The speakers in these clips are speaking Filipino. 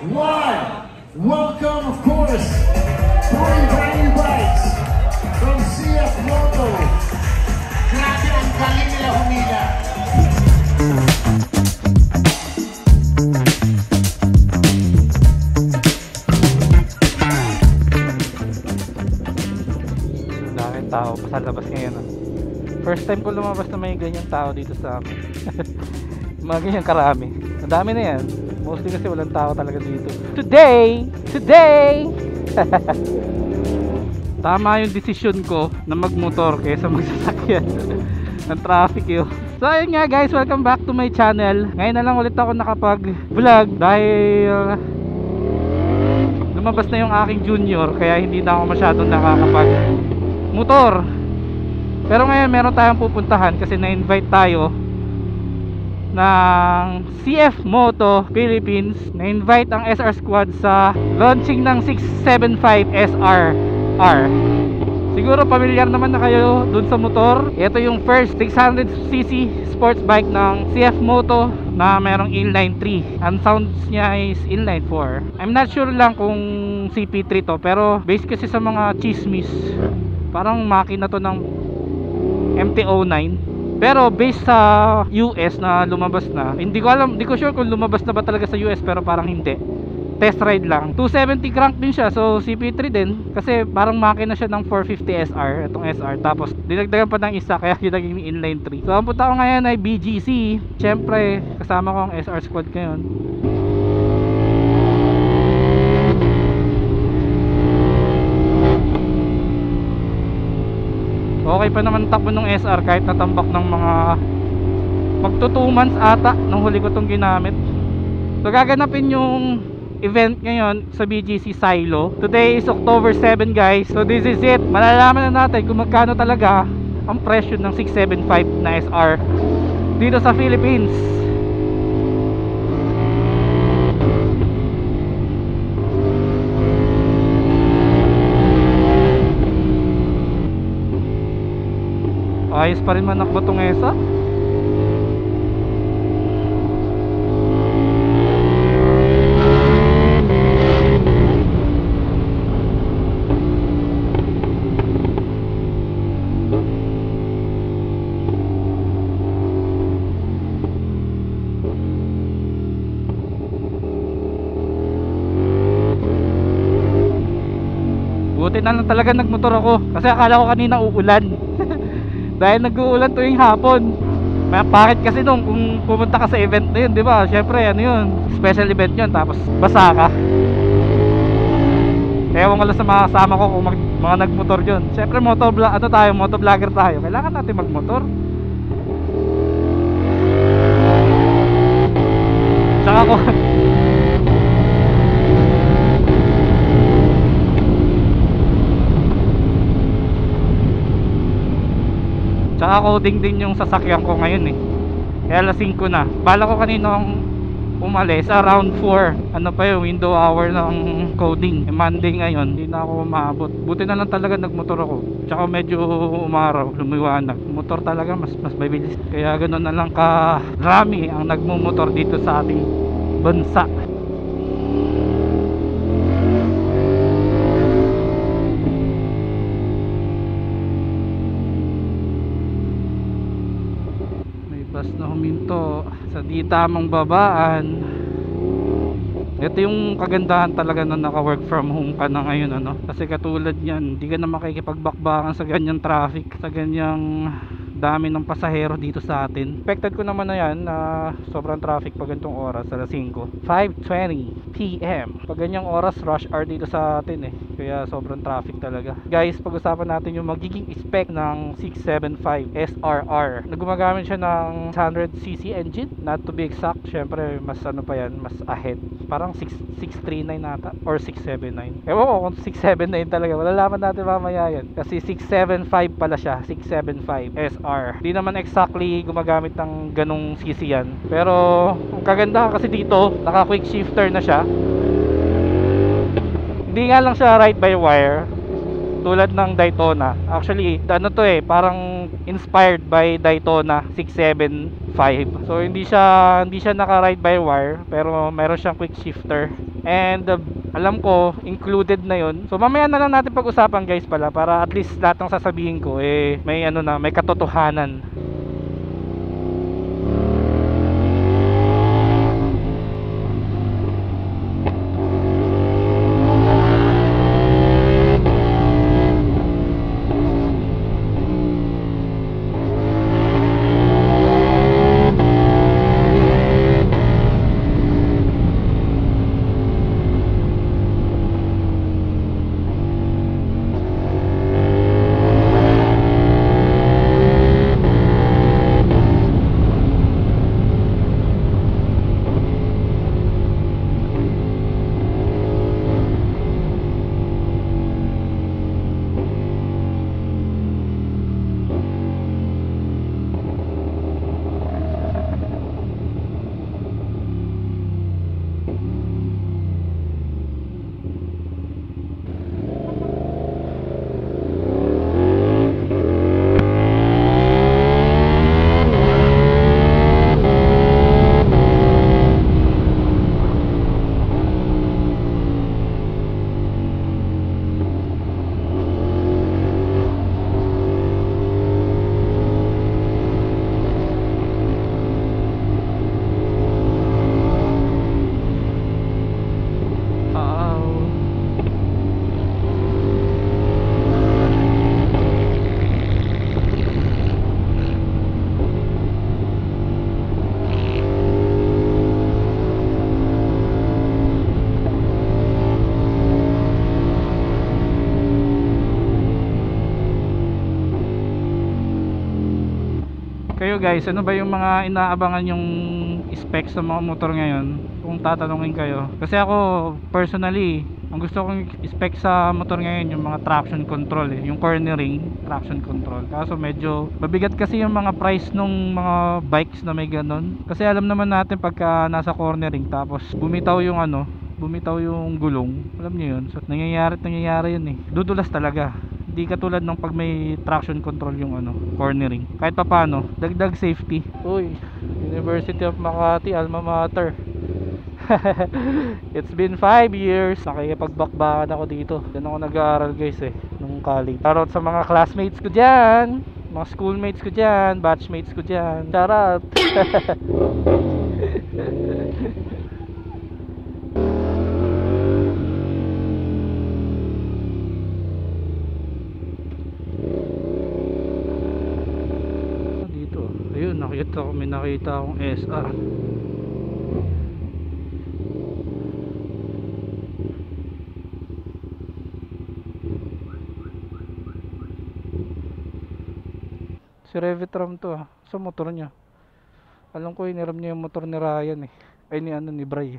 one. Welcome, of course, 40 brand new bikes from CF Moto. Grabe, ang galing nila humila. Daming tao pa sa labas ngayon. First time ko lumabas na may ganyan tao dito sa amin. Mga ganyan karami. Madami na yan. Mostly kasi walang tao talaga dito. Today! Tama yung desisyon ko na magmotor kaysa magsasakyan ng traffic yun. So ayun nga guys, welcome back to my channel. Ngayon na lang ulit ako nakapag-vlog dahil lumabas na yung aking junior, kaya hindi na ako masyadong nakakapag-motor. Pero ngayon meron tayong pupuntahan kasi na-invite tayo ng CF Moto Philippines. Na-invite ang SR Squad sa launching ng 675 SR-R. Siguro familiar naman na kayo dun sa motor. Ito yung first 600cc sports bike ng CF Moto na merong inline 3. Ang sounds niya is inline 4. I'm not sure lang kung CP3 to, pero based kasi sa mga chismis, parang makina to ng MT-09. Pero based sa US na lumabas na, hindi ko sure kung lumabas na ba talaga sa US, pero parang hindi. Test ride lang. 270 crank din siya, so CP3 din. Kasi parang makina siya ng 450 SR, itong SR. Tapos dinagdagan pa ng isa, kaya yung naging inline 3. So ang punta ko ngayon ay BGC. Siyempre, kasama ko ang SR Squad ngayon. Okay pa naman takbo ng SR kahit natambak ng mga magto 2 months ata nung huli ko itong ginamit. So gaganapin yung event ngayon sa BGC Silo. Today is October 7 guys. So this is it. Malalaman na natin kung magkano talaga ang presyo ng 675 na SR dito sa Philippines. Ayos pa rin manakbo tong ESA. Buti na lang talaga nagmotor ako kasi akala ko kanina uulan. Dahil nag-uulan tuwing hapon. Bakit kasi nung kung pumunta ka sa event na yun, di ba? Syempre ano yun, special event yun, tapos basa ka. Ewan ko lang sa mga kasama ko kung mga nagmotor yun. Syempre motovlogger tayo. Kailangan natin magmotor. Tsaka ko Tsaka coding din yung sasakyan ko ngayon eh. Kaya alas 5 na. Bala ko kaninang umalis around 4. Ano pa yung window hour ng coding. Monday ngayon, hindi na ako maabot. Buti na lang talaga nagmotor ako. Tsaka medyo umaraw, lumiwanag. Motor talaga mas mabilis. Kaya ganoon na lang karami ang nagmumotor dito sa ating bansa. Na huminto sa di tamang babaan. Ito yung kagandahan talaga na naka-work from home ka na ngayon, ano? Kasi katulad niyan, hindi ka na makikipagbakbakan sa ganyang traffic, sa ganyang dami ng pasahero dito sa atin. Expected ko naman na yan na sobrang traffic pag ganitong oras, alas 5, 5:20 PM. Pag ganyang oras, rush hour dito sa atin eh. Kaya sobrang traffic talaga. Guys, pag-usapan natin yung magiging spec ng 675 SR-R. Gumagamit siya ng 100cc engine, not to be exact. Syempre, mas ano pa yan, mas ahead. Parang 639 nata or 679. Ewan ko kung 679 talaga. Malalaman natin mamaya yan. Kasi 675 pala siya, 675 SR. Di naman exactly gumagamit ng ganong cc yan. Pero ang kagandahan kasi dito, naka quick shifter na siya. Hindi nga lang siya ride by wire tulad ng Daytona. Actually, ano to eh, parang inspired by Daytona 675. So hindi siya naka-ride by wire, pero meron siyang quick shifter. And alam ko included na yon. So mamaya na lang natin pag-usapan guys pala, para at least lahat ng sasabihin ko may may katotohanan. Kayo guys, ano ba yung mga inaabangan yung specs ng mga motor ngayon? Kung tatanungin kayo. Kasi ako personally, ang gusto kong spec sa motor ngayon yung mga traction control yung cornering, traction control. Kaso medyo mabigat kasi yung mga price nung mga bikes na may ganun. Kasi alam naman natin pagka nasa cornering tapos bumitaw yung gulong, alam niyo yun. So nangyayari yun dudulas talaga. Hindi katulad ng pag may traction control yung cornering. Kahit pa paano, dagdag safety. Uy, University of Makati, alma mater. It's been 5 years. Nakikipagbakbakan ako dito. Diyan ako nag-aaral guys nung college. Shoutout sa mga classmates ko dyan, mga schoolmates ko dyan, batchmates ko dyan. Shoutout. May nakita akong SR. Si Revitram to sa motor niya. Alam ko iniram niya yung motor ni Ryan ay ni Bray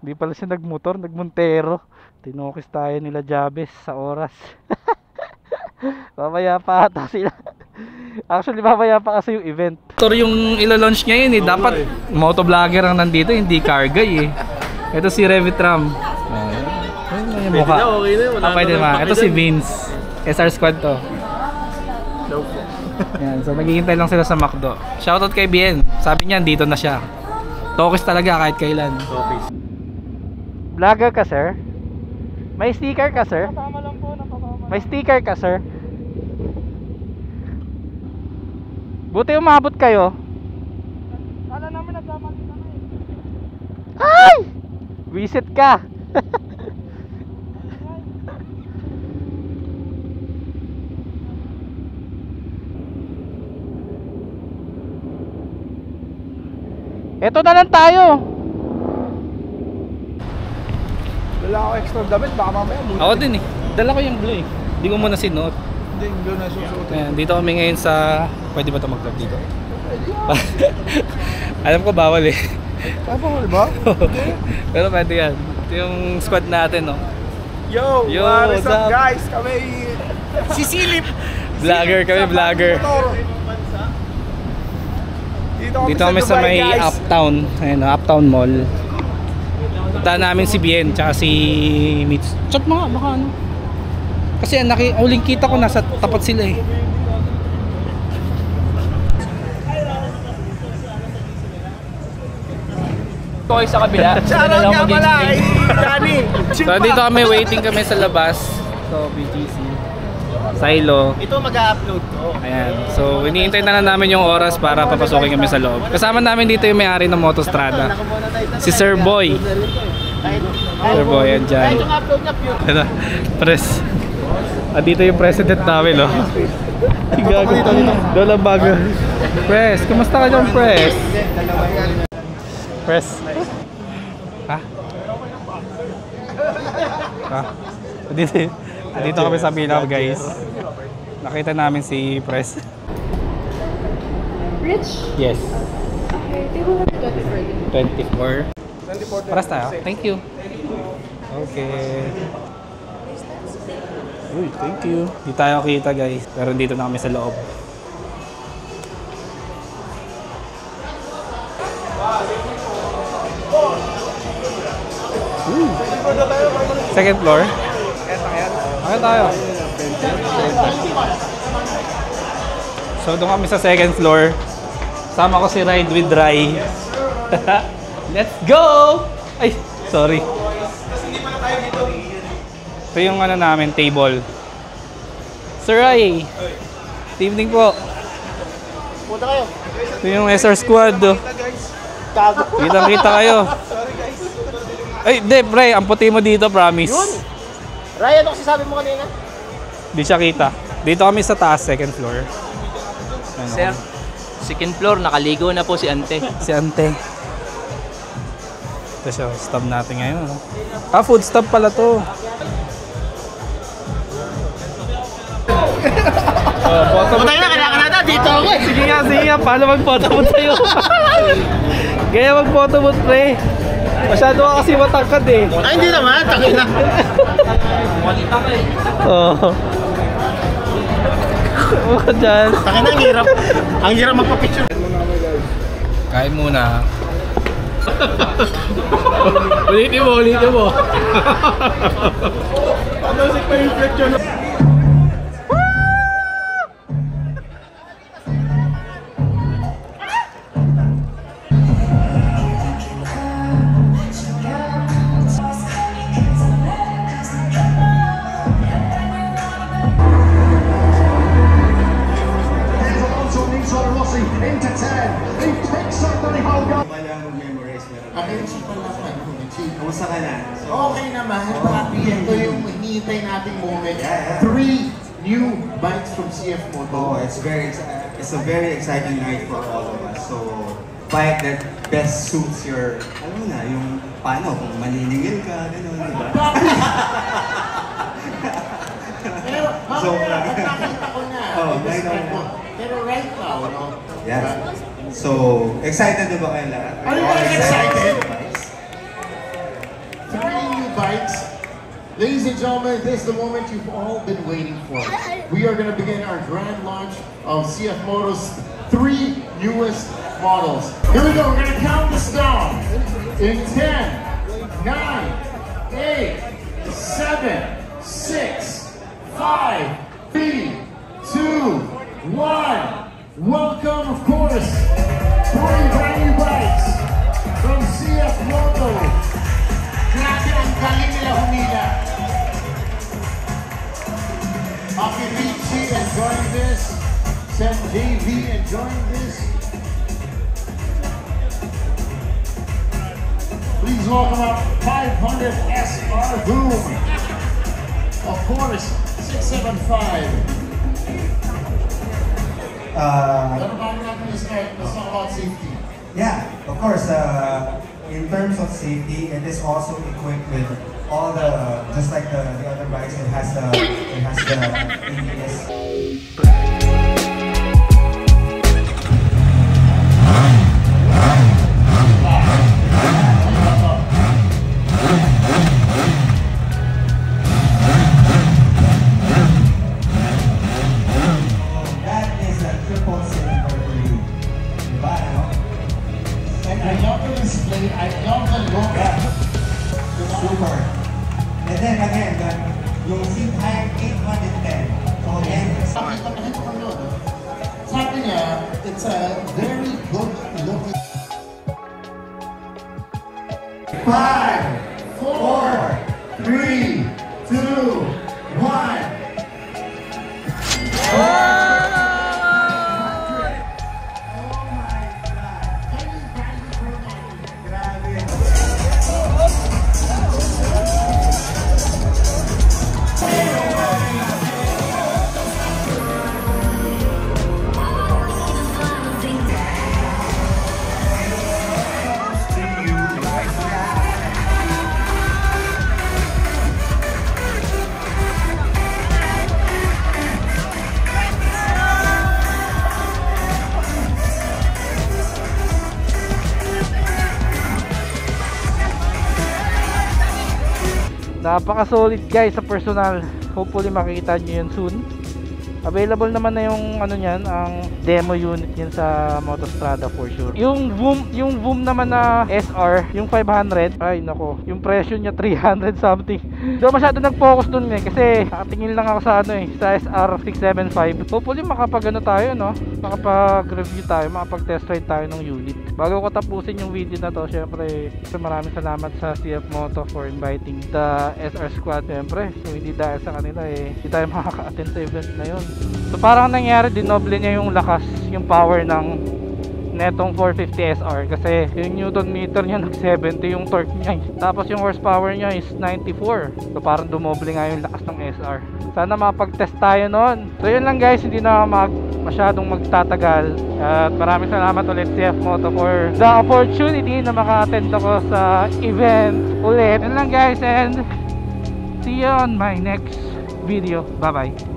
Hindi pala siya nagmotor, nagmontero. Tinokis tayo nila Jabez sa oras. Mamaya pa ata sila. Actually mamaya pa kasi yung event. Motor yung ilo-launch ngayon dapat motovlogger ang nandito, hindi car guy Ito si Revitram. Yung mukha. Okay na, pwede naman. Ito si Vince. SR Squad to. Yan, so naghihintay lang sila sa McDo. Shoutout kay Bien. Sabi niya dito na siya. Tokis talaga kahit kailan. Tokis. Vlogger ka sir? May sticker ka sir? May sticker ka sir? Buti umabot kayo. Kala namin nagkamali kami. Ay! Visit ka. Eto na lang tayo. Dala ako extra damit, baka mamaya muna. Ako din Dala ko yung blue Hindi ko muna sinuot. Hindi, yung blue na susuot. Ayan, dito kami ngayon sa... Pwede ba ito mag-vlog dito? Alam ko bawal Bawal ba? Pero pwede yan. Ito yung squad natin Yo, what is up guys? Kami sisilip. Vlogger kami, vlogger. Dito kami sa may Uptown. Ayun, Uptown Mall. Punta namin si Bien tsaka si Mitch. Chat mo nga, baka ano. Kasi uling kita ko nasa tapat sila eh. Toy sa kabila. Shoutout nga pala kay Danny. So dito kami, waiting kami sa labas. So BGC Silo. Ito mag-upload ko. Ayan. So iniintay na lang namin yung oras para papasukin kami sa loob. Kasama namin dito yung may-ari ng Motostrada. Si Sir Boy. Sir Boy, andyan. Itong upload na pure. Ito, press. Dito yung president namin, no? Gago. Doon lang bago. Press, kumusta ka dyan, Press? Press. Ha? Ha? Dito kami sa Bilao, guys. Nakita namin si Press. Rich? Yes. Okay, table number 24. 24. Paras tayo. Thank you. Okay. Uy, thank you. Di tayo kita, guys. Pero dito na kami sa loob. Second floor. Ayan tayo. So doon kami sa second floor. Sama ko si Ride with Rai. Let's go! Ay, sorry. Ito yung ano namin, table. Sir Rai. Good evening po. Punta kayo. Ito yung SR Squad. Kitang-kita kayo. Ay, hindi, pre. Ang puti mo dito, promise. Yun. Ryan, ano kasi sabi mo kanina? Di siya kita. Dito kami sa taas, second floor. Ano? Sir, second floor, nakaligo na po si Ante. Si Ante. Ito siya, stop natin ngayon. Food stop pala to. Patay na, kailangan natin. Dito ako eh. Sige nga. Paano mag-photo booth sa'yo? Kaya mag-photo booth, pre. Masyado ka kasi matangkad eh. Ay, hindi naman. Takay na. Oo. Huwag dyan. Takay na, ang hirap. Ang hirap magpa-picture. Kain muna. Ulitin mo. Ano pa yung reflection? Into 10. He picks up the Hogan. Kamusta ka na? Okay naman, papi. Ito yung hinihintay nating moment. 3 new bikes from CF Moto. Oh, it's a very exciting night for all of us. So, bike that best suits your, alam mo na, yung paano, kung maniningil ka, gano'n, di ba? Pero, So, nakita ko na. Oh, Because right now. pero right now, no? Yeah. So, excited na ba kayo lahat? Are you guys excited? 3 new bikes. Ladies and gentlemen, this is the moment you've all been waiting for. We are going to begin our grand launch of CF Moto's 3 newest models. Here we go, we're going to count this down. In 10, 9, 8, 7, 6, 5, 3, 2, 1. Welcome, of course, 3 brand new bikes from CF Moto. Grabe ang galing nila humila. Akivici enjoying this. Sam JV enjoying this. Please welcome up 500 SR Boom. Of course, 675. Let's talk about safety. Yeah, of course. In terms of safety, it is also equipped with all the, just like the other bikes, it has the ABS. That is a triple cylinder for you. Diba? then again, yung seat height 810. So again, Sabi niya, it's a very good looking. 5, 4, 3, 2, 1. Napaka solid guys sa personal. Hopefully makita nyo yun soon. Available naman na yung ano niyan, ang demo unit niyan sa Motostrada for sure. Yung boom naman na SR, yung 500, ay nako, yung presyo niya 300 something. Hindi masyado nag-focus dun kasi nakatingin lang ako sa sa SR 675. Hopefully makapag-ano tayo, no? Makapag-review tayo, makapag-test ride tayo ng unit. Bago ko tapusin yung video na to, syempre maraming salamat sa CF Moto for inviting the SR squad. Syempre, so hindi dahil sa kanila hindi tayo makaka-attend sa event na yun. So parang nangyari, dinoble niya yung lakas, yung power ng netong 450 SR kasi yung Newton meter niya nag 70 yung torque niya, tapos yung horsepower niya is 94. So parang dumoble nga yung lakas ng SR. Sana mapag-test tayo noon. So yun lang guys, hindi na masyadong magtatagal at maraming salamat ulit CF Moto for the opportunity na maka-attend ako sa event ulit. Yun lang guys, and see you on my next video. Bye bye.